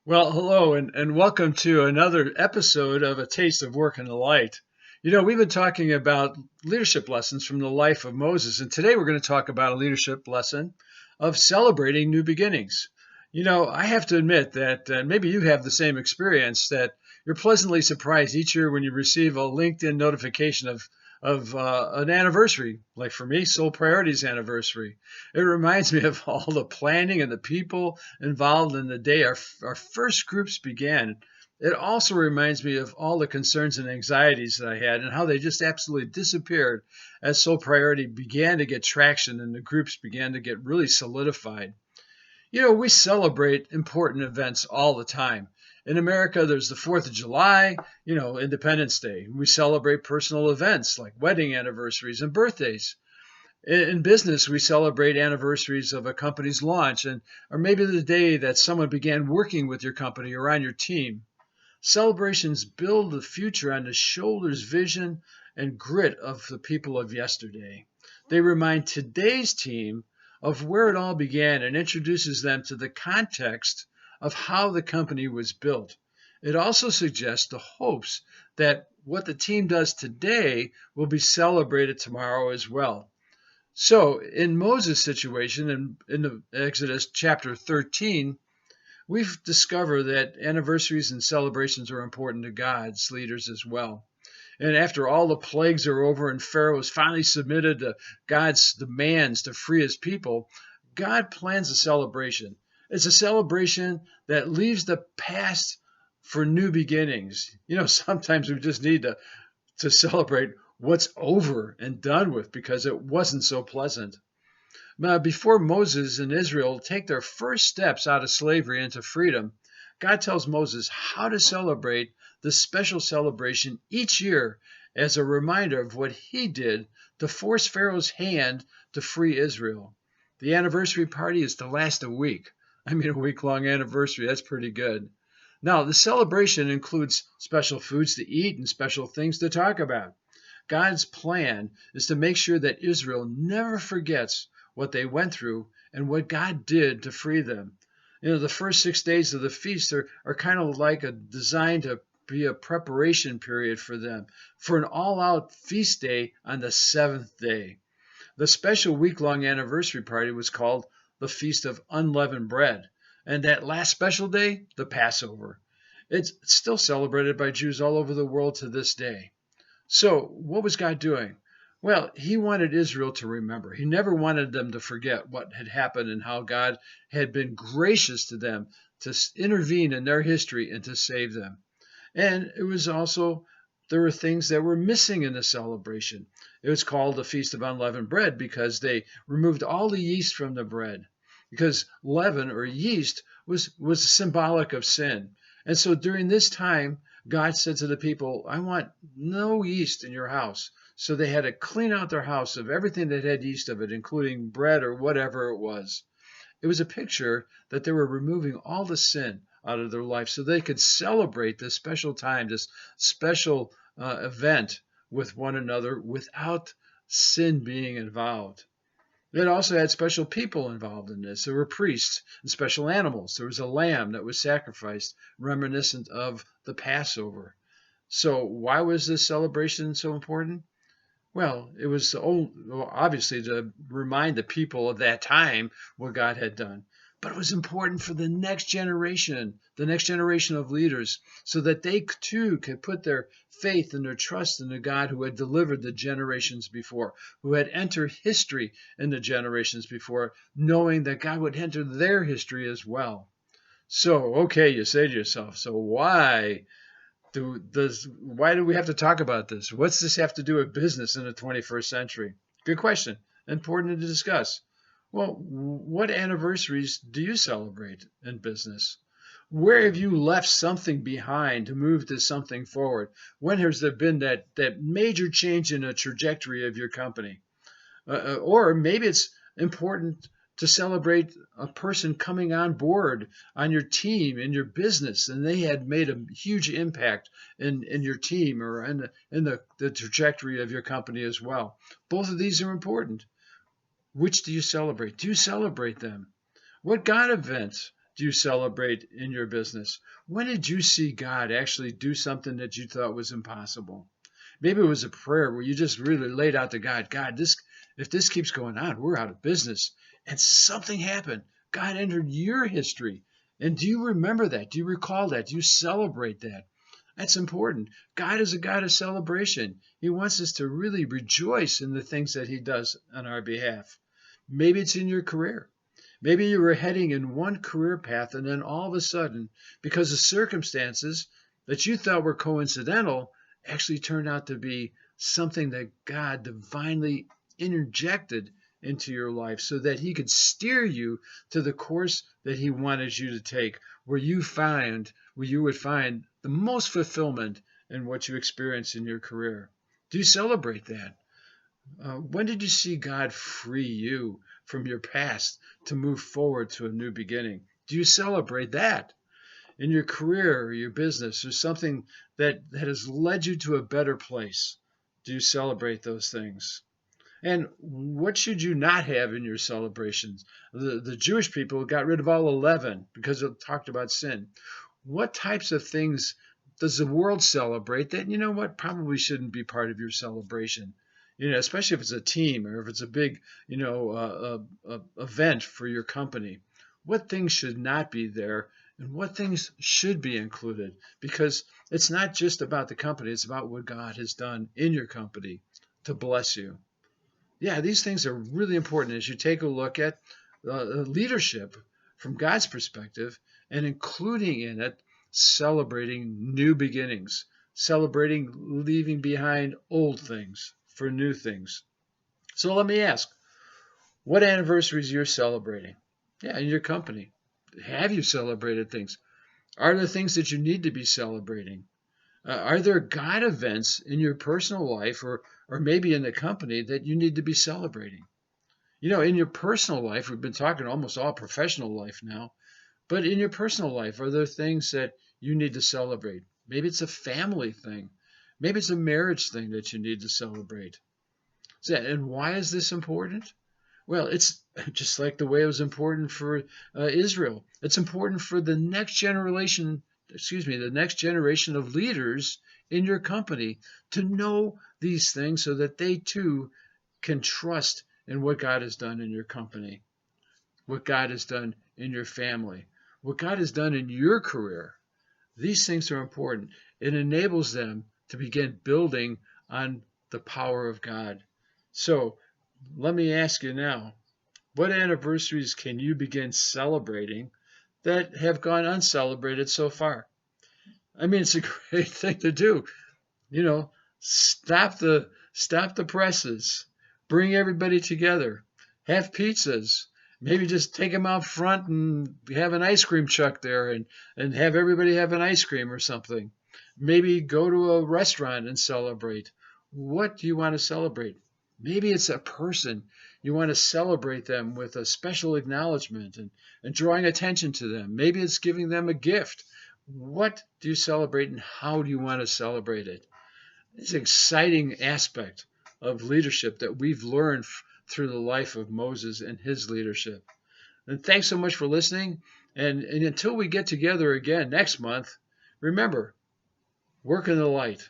Well, hello and welcome to another episode of A Taste of Work and the Light. We've been talking about leadership lessons from the life of Moses, and today we're going to talk about a leadership lesson of celebrating new beginnings. I have to admit that maybe you have the same experience that you're pleasantly surprised each year when you receive a LinkedIn notification of an anniversary. Like for me, Soul Priorities anniversary. It reminds me of all the planning and the people involved in the day our first groups began. It also reminds me of all the concerns and anxieties that I had and how they just absolutely disappeared as Soul Priority began to get traction and the groups began to get really solidified. We celebrate important events all the time. In America, there's the 4th of July, Independence Day. We celebrate personal events like wedding anniversaries and birthdays. In business, we celebrate anniversaries of a company's launch or maybe the day that someone began working with your company or on your team. Celebrations build the future on the shoulders, vision, and grit of the people of yesterday. They remind today's team of where it all began and introduces them to the context of how the company was built. It also suggests the hopes that what the team does today will be celebrated tomorrow as well. So, in Moses' situation, in the Exodus chapter 13, we've discovered that anniversaries and celebrations are important to God's leaders as well. And after all the plagues are over and Pharaoh has finally submitted to God's demands to free his people, God plans a celebration. It's a celebration that leaves the past for new beginnings. Sometimes we just need to celebrate what's over and done with because it wasn't so pleasant. Now, before Moses and Israel take their first steps out of slavery into freedom, God tells Moses how to celebrate this special celebration each year as a reminder of what he did to force Pharaoh's hand to free Israel. The anniversary party is to last a week. I mean, a week-long anniversary, that's pretty good. Now, the celebration includes special foods to eat and special things to talk about. God's plan is to make sure that Israel never forgets what they went through and what God did to free them. The first 6 days of the feast are kind of like designed to be a preparation period for them for an all-out feast day on the seventh day. The special week-long anniversary party was called the Feast of Unleavened Bread, and that last special day, the Passover. It's still celebrated by Jews all over the world to this day. So, what was God doing? Well, he wanted Israel to remember. He never wanted them to forget what had happened and how God had been gracious to them to intervene in their history and to save them. And it was also, there were things that were missing in the celebration. It was called the Feast of Unleavened Bread because they removed all the yeast from the bread. Because leaven or yeast was symbolic of sin. And so during this time, God said to the people, I want no yeast in your house. So they had to clean out their house of everything that had yeast of it, including bread or whatever it was. It was a picture that they were removing all the sin out of their life so they could celebrate this special time, this special event with one another without sin being involved. It also had special people involved in this. There were priests and special animals. There was a lamb that was sacrificed, reminiscent of the Passover. So, why was this celebration so important? Well, it was obviously to remind the people of that time what God had done. But it was important for the next generation of leaders, so that they too could put their faith and their trust in the God who had delivered the generations before, who had entered history in the generations before, knowing that God would enter their history as well. So, okay, you say to yourself, so why do we have to talk about this? What's this have to do with business in the 21st century? Good question. Important to discuss. Well, what anniversaries do you celebrate in business? Where have you left something behind to move to something forward? When has there been that major change in the trajectory of your company? Or maybe it's important to celebrate a person coming on board on your team in your business and they had made a huge impact in your team or in the trajectory of your company as well. Both of these are important. Which do you celebrate? Do you celebrate them? What God events do you celebrate in your business? When did you see God actually do something that you thought was impossible? Maybe it was a prayer where you just really laid out to God, God, if this keeps going on, we're out of business. And something happened. God entered your history. And do you remember that? Do you recall that? Do you celebrate that? That's important. God is a God of celebration. He wants us to really rejoice in the things that He does on our behalf. Maybe it's in your career. Maybe you were heading in one career path, and then all of a sudden, because of circumstances that you thought were coincidental, actually turned out to be something that God divinely interjected into your life so that He could steer you to the course that He wanted you to take, where you would find the most fulfillment in what you experience in your career. Do you celebrate that? When did you see God free you from your past to move forward to a new beginning? Do you celebrate that in your career or your business or something that has led you to a better place? Do you celebrate those things? And what should you not have in your celebrations? The Jewish people got rid of all 11 because it talked about sin. What types of things does the world celebrate that, you know what, probably shouldn't be part of your celebration? Especially if it's a team or if it's a big, event for your company. What things should not be there and what things should be included? Because it's not just about the company, it's about what God has done in your company to bless you. Yeah, these things are really important as you take a look at leadership from God's perspective and including in it celebrating new beginnings, celebrating leaving behind old things for new things. So let me ask, what anniversaries you're celebrating? Yeah, in your company. Have you celebrated things? Are there things that you need to be celebrating? Are there God events in your personal life or maybe in the company that you need to be celebrating? In your personal life, we've been talking almost all professional life now, but in your personal life, are there things that you need to celebrate? Maybe it's a family thing. Maybe it's a marriage thing that you need to celebrate. And why is this important? Well, it's just like the way it was important for Israel. It's important for the next generation, the next generation of leaders in your company to know these things so that they too can trust in what God has done in your company, what God has done in your family, what God has done in your career. These things are important. It enables them to begin building on the power of God. So let me ask you now, what anniversaries can you begin celebrating that have gone uncelebrated so far? I mean, it's a great thing to do. You know, stop the presses, bring everybody together, have pizzas, maybe just take them out front and have an ice cream truck there and have everybody have an ice cream or something. Maybe go to a restaurant and celebrate. What do you want to celebrate? Maybe it's a person. You want to celebrate them with a special acknowledgement and drawing attention to them. Maybe it's giving them a gift. What do you celebrate and how do you want to celebrate it? It's an exciting aspect of leadership that we've learned through the life of Moses and his leadership. And thanks so much for listening. And until we get together again next month, remember, work in the light.